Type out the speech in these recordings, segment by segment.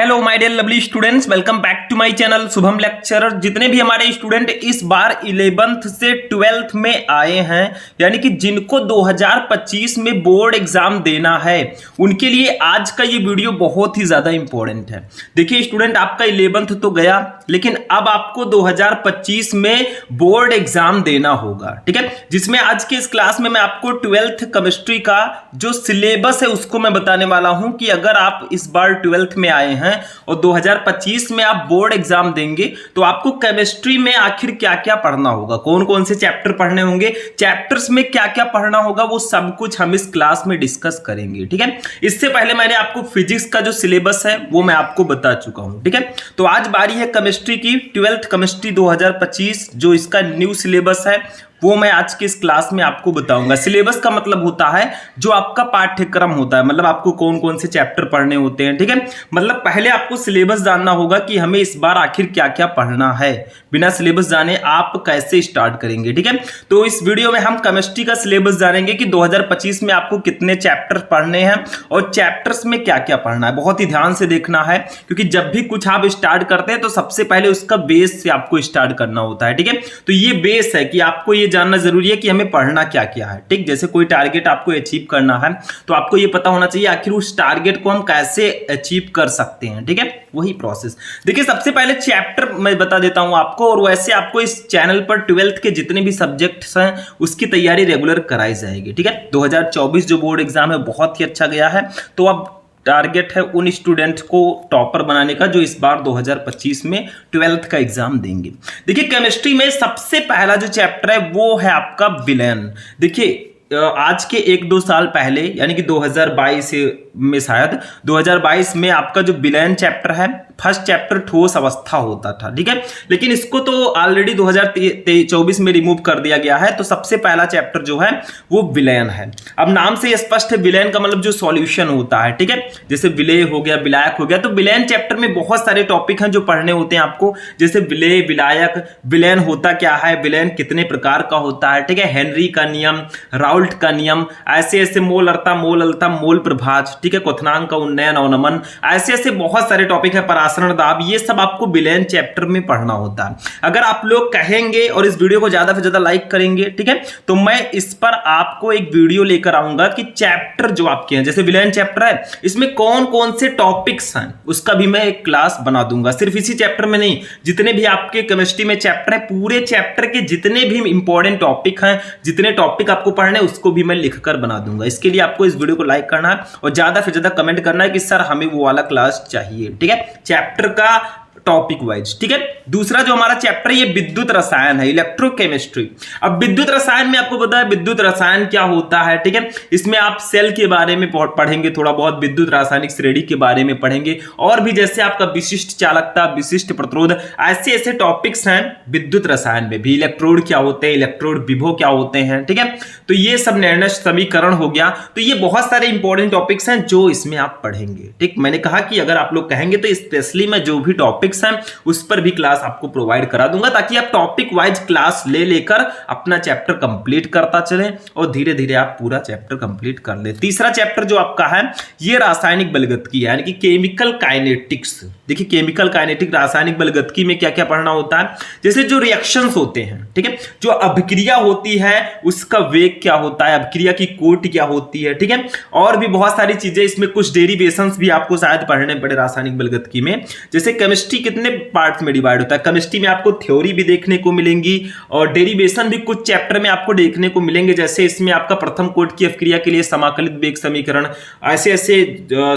Hello my dear lovely students, welcome back to my channel Shubham lecturer. जितने भी हमारे student इस बार 11th से 12th में आए हैं, यानी कि जिनको 2025 में बोर्ड एग्जाम देना है, उनके लिए आज का ये वीडियो बहुत ही ज्यादा इंपॉर्टेंट है। देखिए स्टूडेंट, आपका 11th तो गया, लेकिन अब आपको 2025 में बोर्ड एग्जाम देना होगा, ठीक है। जिसमें आज के इस क्लास में मैं आपको 12th केमिस्ट्री का जो सिलेबस है उसको मैं बताने वाला हूं कि अगर आप इस बार 12th में आए हैं और 2025 में आप बोर्ड एग्जाम देंगे तो आपको केमिस्ट्री में आखिर क्या क्या पढ़ना होगा, कौन कौन से चैप्टर पढ़ने होंगे, चैप्टर्स में क्या क्या पढ़ना होगा, वो सब कुछ हम इस क्लास में डिस्कस करेंगे, ठीक है। इससे पहले मैंने आपको फिजिक्स का जो सिलेबस है वो मैं आपको बता चुका हूं, ठीक है। तो आज बारी है केमिस्ट्री की, 12th केमिस्ट्री 2025 जो इसका न्यू सिलेबस है वो मैं आज के इस क्लास में आपको बताऊंगा। सिलेबस का मतलब होता है जो आपका पाठ्यक्रम होता है, मतलब आपको कौन कौन से चैप्टर पढ़ने होते हैं, ठीक है। मतलब पहले आपको सिलेबस जानना होगा कि हमें इस बार आखिर क्या क्या पढ़ना है। बिना सिलेबस जाने आप कैसे स्टार्ट करेंगे, ठीक है। तो इस वीडियो में हम केमिस्ट्री का सिलेबस जानेंगे कि 2025 में आपको कितने चैप्टर पढ़ने हैं और चैप्टर्स में क्या क्या पढ़ना है। बहुत ही ध्यान से देखना है, क्योंकि जब भी कुछ आप स्टार्ट करते हैं तो सबसे पहले उसका बेस से आपको स्टार्ट करना होता है, ठीक है। तो ये बेस है कि आपको ये जानना जरूरी है कि हमें पढ़ना क्या क्या है, ठीक। जैसे कोई टारगेट आपको अचीव करना है तो आपको ये पता होना चाहिए आखिर उस टारगेट को हम कैसे अचीव कर सकते हैं, ठीक है। वही प्रोसेस। देखिए सबसे पहले चैप्टर मैं बता देता हूं आपको, और वैसे आपको इस चैनल पर 12th के जितने भी सब्जेक्ट्स हैं उसकी तैयारी रेगुलर कराई जाएगी, ठीक है। 2024 जो बोर्ड एग्जाम है बहुत ही अच्छा गया है, तो अब टारगेट है उन स्टूडेंट्स को टॉपर बनाने का जो इस बार 2025 में 12th का एग्जाम देंगे। देखिए केमिस्ट्री में सबसे पहला जो चैप्टर है वो है आपका विलयन। देखिए आज के 1-2 साल पहले, यानी कि 2022 में, शायद 2022 में आपका जो विलयन चैप्टर है, फर्स्ट चैप्टर ठोस अवस्था होता था, ठीक है। लेकिन इसको तो ऑलरेडी 2024 में रिमूव कर दिया गया है। तो सबसे पहला चैप्टर जो है वो विलयन है। अब नाम से स्पष्ट है, विलयन का मतलब जो सॉल्यूशन होता है, ठीक है। जैसे विलेय हो गया, विलायक हो गया, तो विलयन चैप्टर में बहुत सारे टॉपिक हैं जो पढ़ने होते हैं आपको, जैसे विलेय, विलायक, विलयन होता क्या है, विलयन कितने प्रकार का होता है, ठीक है। हेनरी का नियम, राउल्ट का नियम, ऐसे ऐसे मोल अर्था, मोल अल्था, मोल प्रभाज, ठीक है, क्वथनांक का उन्नयन, अवनमन, ऐसे ऐसे बहुत सारे टॉपिक है, परासरण दाब, ये सब आपको विलयन चैप्टर में पढ़ना होता है। अगर आप लोग कहेंगे और इस वीडियो को ज्यादा से ज्यादा लाइक करेंगे, ठीक है, तो मैं इस पर आपको एक वीडियो लेकर आऊंगा कि चैप्टर जो आपके हैं, जैसे विलयन चैप्टर है, इसमें कौन कौन से टॉपिक्स हैं उसका भी मैं एक क्लास बना दूंगा। सिर्फ इसी चैप्टर में नहीं, जितने भी आपके केमिस्ट्री में चैप्टर है, पूरे चैप्टर के जितने भी इंपॉर्टेंट टॉपिक हैं, जितने टॉपिक आपको पढ़ने हैं, उसको भी मैं लिखकर बना दूंगा। इसके लिए आपको इस वीडियो को लाइक करना है और ज्यादा से ज्यादा कमेंट करना है कि सर हमें वो वाला क्लास चाहिए, ठीक है, चैप्टर का टॉपिक वाइज, ठीक है। दूसरा जो हमारा चैप्टर है ये विद्युत रसायन है, इलेक्ट्रोकेमिस्ट्री। अब विद्युत रसायन में आपको पता है विद्युत रसायन क्या होता है, ठीक है। इसमें आप सेल के बारे में पढ़ेंगे, थोड़ा बहुत विद्युत रासायनिक श्रेणी के बारे में पढ़ेंगे, और भी जैसे आपका विशिष्ट चालकता, विशिष्ट प्रतिरोध, ऐसे ऐसे टॉपिक्स हैं विद्युत रसायन में भी। इलेक्ट्रोड क्या होते हैं, इलेक्ट्रोड विभव क्या होते हैं, ठीक है। तो ये सब निर्णय समीकरण हो गया। तो ये बहुत सारे इंपॉर्टेंट टॉपिक्स हैं जो इसमें आप पढ़ेंगे, ठीक। मैंने कहा कि अगर आप लोग कहेंगे तो स्पेशली मैं जो भी टॉपिक्स हैं उस पर भी क्लास आपको प्रोवाइड करा दूंगा, ताकि आप टॉपिक वाइज क्लास ले लेकर अपना चैप्टर कंप्लीट करता चलें और धीरे धीरे आप पूरा चैप्टर कंप्लीट कर ले। तीसरा चैप्टर जो आपका है ये रासायनिक बलगतिकी है, यानी कि केमिकल काइनेटिक्स। देखिए केमिकल काइनेटिक, रासायनिक बलगतिकी में क्या क्या पढ़ना होता है, जैसे जो रिएक्शंस होते हैं, ठीक है, जो अभिक्रिया होती है उसका वेग क्या होता है, अभिक्रिया की कोटि क्या होती है, ठीक है, और भी बहुत सारी चीजें। इसमें कुछ डेरिवेशंस भी आपको शायद पढ़ने पड़े रासायनिक बलगतिकी में। जैसे केमिस्ट्री कितने पार्ट में डिवाइड होता है, केमिस्ट्री में आपको थ्योरी भी देखने को मिलेंगी और डेरिवेशन भी कुछ चैप्टर में आपको देखने को मिलेंगे। जैसे इसमें आपका प्रथम कोटि की अभिक्रिया के लिए समाकलित वेग समीकरण, ऐसे ऐसे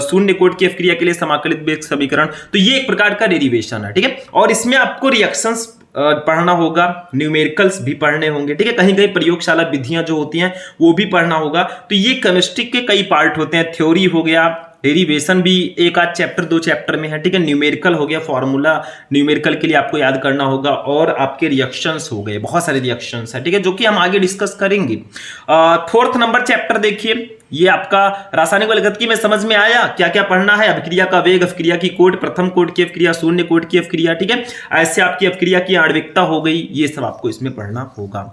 शून्य कोटि की अभिक्रिया के लिए समाकलित वेग समीकरण, तो ये एक प्रकार का डेरिवेशन है, ठीक है। और इसमें आपको रिएक्शंस पढ़ना होगा, न्यूमेरिकल्स भी पढ़ने होंगे, ठीक है, कहीं कहीं प्रयोगशाला विधियां जो होती हैं वो भी पढ़ना होगा। तो ये केमिस्ट्री के कई पार्ट होते हैं, थ्योरी हो गया, डेरिवेशन भी एक आध चैप्टर 2 चैप्टर में है, ठीक है, न्यूमेरिकल हो गया, फॉर्मूला न्यूमेरिकल के लिए आपको याद करना होगा, और आपके रिएक्शंस हो गए, बहुत सारे रिएक्शंस है, ठीक है, जो कि हम आगे डिस्कस करेंगे। 4th नंबर चैप्टर देखिए, ये आपका रासायनिक बल गतिकी में समझ में आया क्या क्या पढ़ना है। अभिक्रिया का वेग, अभिक्रिया की कोट, प्रथम कोट की अभिक्रिया, शून्य कोट की अभिक्रिया, ठीक है। ऐसे आपकी अभिक्रिया की आणविकता हो गई, ये सब आपको इसमें पढ़ना होगा।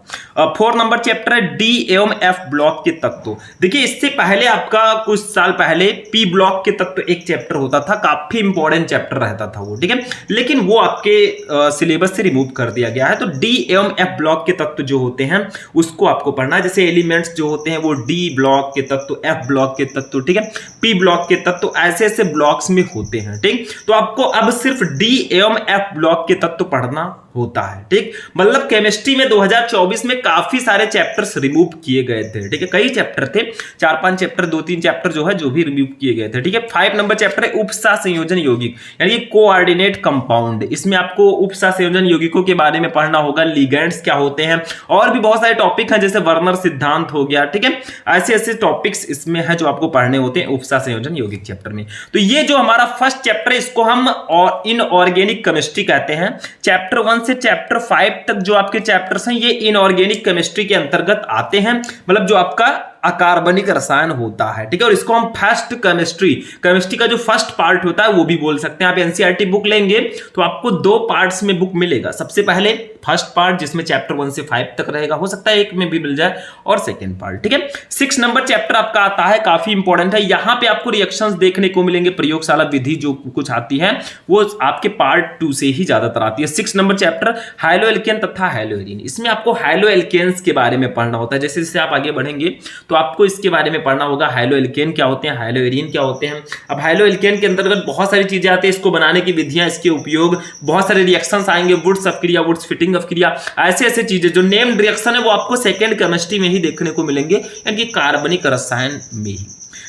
4 नंबर चैप्टर है डी एवं एफ ब्लॉक के तत्व। देखिए इससे पहले आपका कुछ साल पहले पी ब्लॉक के तत्व एक चैप्टर होता था, काफी इंपॉर्टेंट चैप्टर रहता था वो, ठीक है, लेकिन वो आपके सिलेबस से रिमूव कर दिया गया है। तो डी एवं एफ ब्लॉक के तत्व जो होते हैं उसको आपको पढ़ना है। जैसे एलिमेंट्स जो होते हैं वो डी ब्लॉक के तत्व, एफ ब्लॉक के तत्व, ठीक है, पी ब्लॉक के तत्व, ऐसे ऐसे ब्लॉक्स में होते हैं, ठीक। तो आपको अब सिर्फ डी एवं एफ ब्लॉक के तत्व पढ़ना होता है, ठीक। मतलब केमिस्ट्री में 2024 में काफी सारे चैप्टर्स रिमूव किए गए थे, ठीक है, कई चैप्टर थे, 4-5 चैप्टर, 2-3 चैप्टर जो है जो भी रिमूव किए गए थे, ठीक है। 5 नंबर चैप्टर है उपसा संयोजन यौगिक यानी कोऑर्डिनेट कंपाउंड। इसमें आपको उपसा संयोजन यौगिकों के बारे में पढ़ना होगा, लिगेंड्स क्या होते हैं, और भी बहुत सारे टॉपिक हैं जैसे वर्नर सिद्धांत हो गया, ठीक है। ऐसे ऐसे टॉपिक्स इसमें है जो आपको पढ़ने होते हैं उपसा संयोजन यौगिक चैप्टर में। तो ये जो हमारा फर्स्ट चैप्टर है इसको हम और इनऑर्गेनिक केमिस्ट्री कहते हैं। चैप्टर 1 से चैप्टर 5 तक जो आपके चैप्टर्स हैं ये इनऑर्गेनिक केमिस्ट्री के अंतर्गत आते हैं, मतलब जो आपका अकार्बनिक रसायन होता है, ठीक है। और इसको हम फर्स्ट केमिस्ट्री का जो फर्स्ट पार्ट होता है वो भी बोल सकते हैं। आप एनसीईआरटी बुक लेंगे तो आपको 2 पार्ट्स में बुक मिलेगा। सबसे पहले फर्स्ट पार्ट जिसमें चैप्टर 1 से 5 तक रहेगा, हो सकता है एक में भी मिल जाए, और सेकेंड पार्ट, ठीक है। 6 नंबर चैप्टर आपका आता है, काफी इंपॉर्टेंट है। यहां पे आपको रिएक्शंस देखने को मिलेंगे, प्रयोगशाला विधि जो कुछ आती है वो आपके पार्ट 2 से ही ज्यादातर आती है। 6 नंबर चैप्टर हाइलोएल्केन तथा हाइलोएरीन। इसमें आपको हाइलोएल्केन्स के बारे में पढ़ना होता है। जैसे जैसे आप आगे बढ़ेंगे तो आपको इसके बारे में पढ़ना होगा, हाइलोएल्केन क्या होते हैं, हाइलोएरीन क्या होते हैं। अब हाइलोएल्केन के अंतर्गत बहुत सारी चीजें आती है, इसको बनाने की विधियां, इसके उपयोग, बहुत सारे रिएक्शंस आएंगे, वुड्स अपक्रिया, वुड्स फिटिंग अपक्रिया, ऐसे ऐसे चीजें जो नेम्ड रिएक्शन है वो आपको सेकेंड केमिस्ट्री में ही देखने को मिलेंगे, यानी कार्बनिक रसायन में ही।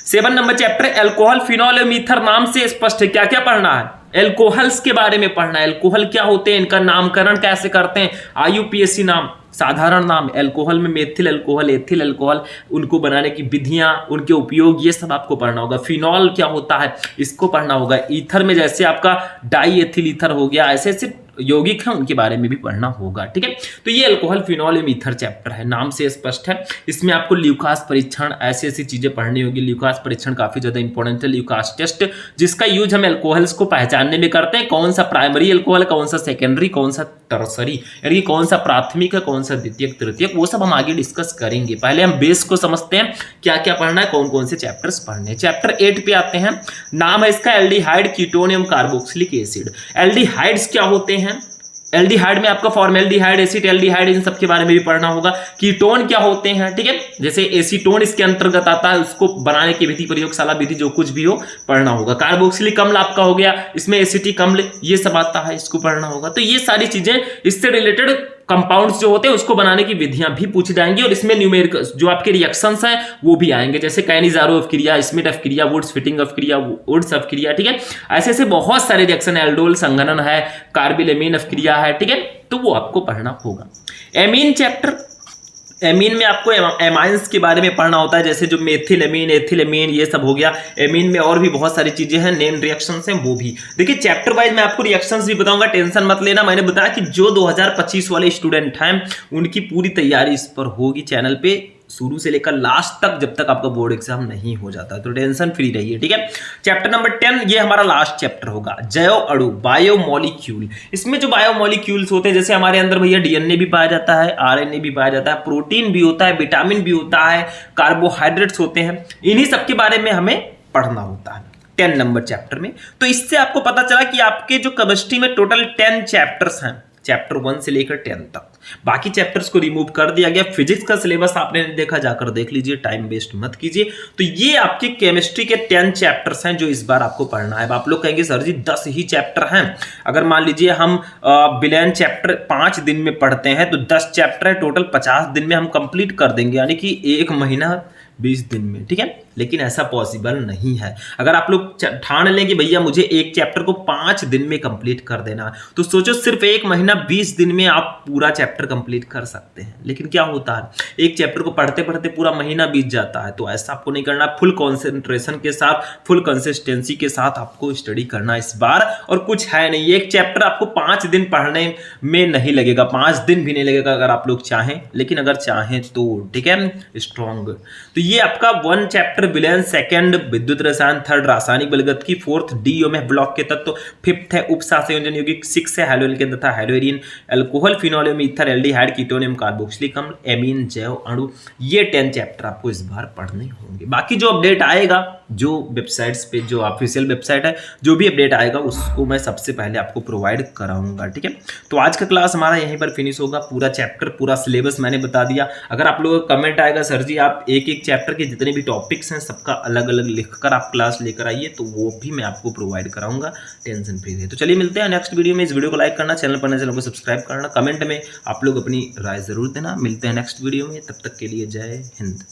7 नंबर चैप्टर एल्कोहल, फिनॉल और मीथर। नाम से स्पष्ट है क्या क्या पढ़ना है, एल्कोहल्स के बारे में पढ़ना है। एल्कोहल क्या होते हैं, इनका नामकरण कैसे करते हैं, आईयूपीएसी नाम, साधारण नाम। एल्कोहल में मेथिल अल्कोहल, एथिल अल्कोहल, उनको बनाने की विधियां, उनके उपयोग, ये सब आपको पढ़ना होगा। फिनॉल क्या होता है इसको पढ़ना होगा। ईथर में जैसे आपका डाई एथिल ईथर हो गया, ऐसे ऐसे यौगिक हैं उनके बारे में भी पढ़ना होगा, ठीक है। तो ये अल्कोहल, फिनॉल एवं ईथर चैप्टर है, नाम से स्पष्ट है। इसमें आपको ल्यूकास परीक्षण, ऐसी ऐसी चीजें पढ़नी होगी। ल्यूकास परीक्षण काफी ज्यादा इंपॉर्टेंट है। ल्यूकास टेस्ट जिसका यूज हम अल्कोहल्स को पहचानने में करते हैं, कौन सा प्राइमरी अल्कोहल, कौन सा सेकेंडरी, कौन सा टर्सरी, यानी कौन सा प्राथमिक है, कौन सा द्वितीयक, तृतीयक, वो सब हम आगे डिस्कस करेंगे। पहले हम बेस को समझते हैं, क्या क्या पढ़ना है, कौन कौन से चैप्टर्स पढ़ने हैं। चैप्टर 8 पे आते हैं, नाम है इसका एल्डिहाइड, कीटोन एवं कार्बोक्सिलिक एसिड। एल्डिहाइड्स क्या होते हैं, एल्डिहाइड में आपका फॉर्मेल्डिहाइड, एसिटाल्डिहाइड, इन सब के बारे में भी पढ़ना होगा। कीटोन क्या होते हैं, ठीक है, जैसे एसीटोन इसके अंतर्गत आता है, उसको बनाने की विधि, प्रयोगशाला विधि, जो कुछ भी हो पढ़ना होगा। कार्बोक्सिलिक अम्ल आपका हो गया, इसमें एसिटिक अम्ल, ये सब आता है, इसको पढ़ना होगा। तो ये सारी चीजें इससे रिलेटेड कंपाउंड्स जो होते हैं उसको बनाने की विधियां भी पूछी जाएंगी, और इसमें न्यूमेरिक जो आपके रिएक्शंस हैं वो भी आएंगे, जैसे कैनिजारो अपक्रिया, स्मिथ अपक्रिया, वुड्स फिटिंग अपक्रिया, वुड्स अपक्रिया, ठीक है। ऐसे ऐसे बहुत सारे रिएक्शन, एल्डोल संघनन है, कार्बिलेमीन अपक्रिया है, ठीक है, तो वो आपको पढ़ना होगा। एमीन चैप्टर, एमीन में आपको एमाइंस के बारे में पढ़ना होता है, जैसे जो मेथिल एमीन, एथिल एमीन, ये सब हो गया। एमीन में और भी बहुत सारी चीजें हैं, नेम रिएक्शंस हैं वो भी। देखिए चैप्टर वाइज मैं आपको रिएक्शंस भी बताऊंगा, टेंशन मत लेना। मैंने बताया कि जो 2025 वाले स्टूडेंट हैं उनकी पूरी तैयारी इस पर होगी चैनल पे, शुरू से लेकर लास्ट तक, जब तक आपका बोर्ड एग्जाम नहीं हो जाता, तो टेंशन फ्री रहिए, ठीक है। चैप्टर नंबर 10 ये हमारा लास्ट चैप्टर होगा, जैव अणु, बायोमोलिक्यूल। इसमें जो बायोमोलिक्यूल्स होते हैं, जैसे हमारे अंदर भैया डीएनए भी पाया जाता है, आरएनए भी पाया जाता है, प्रोटीन भी होता है, विटामिन भी होता है, कार्बोहाइड्रेट्स होते हैं, इन्हीं सब के बारे में हमें पढ़ना होता है 10 नंबर चैप्टर में। तो इससे आपको पता चला कि आपके जो केमिस्ट्री में टोटल 10 चैप्टर्स हैं, चैप्टर 1 से लेकर 10 तक। बाकी चैप्टर्स को रिमूव कर दिया गया। फिजिक्स का सिलेबस आपने देखा, जाकर देख लीजिए, टाइम वेस्ट मत कीजिए। तो ये आपके केमिस्ट्री के 10 चैप्टर्स हैं जो इस बार आपको पढ़ना है। अब आप लोग कहेंगे सर जी 10 ही चैप्टर हैं, अगर मान लीजिए हम बिलियन चैप्टर 5 दिन में पढ़ते हैं तो 10 चैप्टर है, टोटल 50 दिन में हम कंप्लीट कर देंगे, यानी कि 1 महीना 20 दिन में, ठीक है। लेकिन ऐसा पॉसिबल नहीं है। अगर आप लोग ठान लें कि भैया मुझे एक चैप्टर को 5 दिन में कंप्लीट कर देना, तो सोचो सिर्फ 1 महीना 20 दिन में आप पूरा चैप्टर कंप्लीट कर सकते हैं। लेकिन क्या होता है, एक चैप्टर को पढ़ते पढ़ते पूरा महीना बीत जाता है, तो ऐसा आपको नहीं करना। फुल कॉन्सेंट्रेशन के साथ, फुल कंसिस्टेंसी के साथ आपको स्टडी करना इस बार, और कुछ है नहीं। एक चैप्टर आपको 5 दिन पढ़ने में नहीं लगेगा, 5 दिन भी नहीं लगेगा अगर आप लोग चाहें, लेकिन अगर चाहें तो, ठीक है, स्ट्रॉन्ग। तो ये आपका 1 चैप्टर विलयन, 2nd विद्युत रसायन, 3rd रासायनिक बलगत की, 4th डीओ में ब्लॉक के तत्व, 5th है उपसासंयोजन यौगिक, 6 है हाइड्रोलिक तथा हाइड्रोरिन, अल्कोहल, फिनोलियम, ईथर, एल्डिहाइड, कीटोनियम, कार्बोक्सिलिक अम्ल, एमीन, जैव अणु। ये 10 चैप्टर आपको इस बार पढ़ने होंगे। बाकी जो अपडेट आएगा, जो वेबसाइट्स पे, जो ऑफिशियल वेबसाइट है, जो भी अपडेट आएगा उसको मैं सबसे पहले आपको प्रोवाइड कराऊंगा, ठीक है। तो आज का क्लास हमारा यहीं पर फिनिश होगा। पूरा चैप्टर, पूरा सिलेबस मैंने बता दिया। अगर आप लोगों का कमेंट आएगा सर जी आप एक एक चैप्टर के जितने भी टॉपिक्स हैं सबका अलग अलग लिखकर आप क्लास लेकर आइए, तो वो भी मैं आपको प्रोवाइड कराऊंगा, टेंशन फ्री है। तो चलिए मिलते हैं नेक्स्ट वीडियो में। इस वीडियो को लाइक करना, चैनल पर नए चैनल को सब्सक्राइब करना, कमेंट में आप लोग अपनी राय जरूर देना। मिलते हैं नेक्स्ट वीडियो में, तब तक के लिए जय हिंद।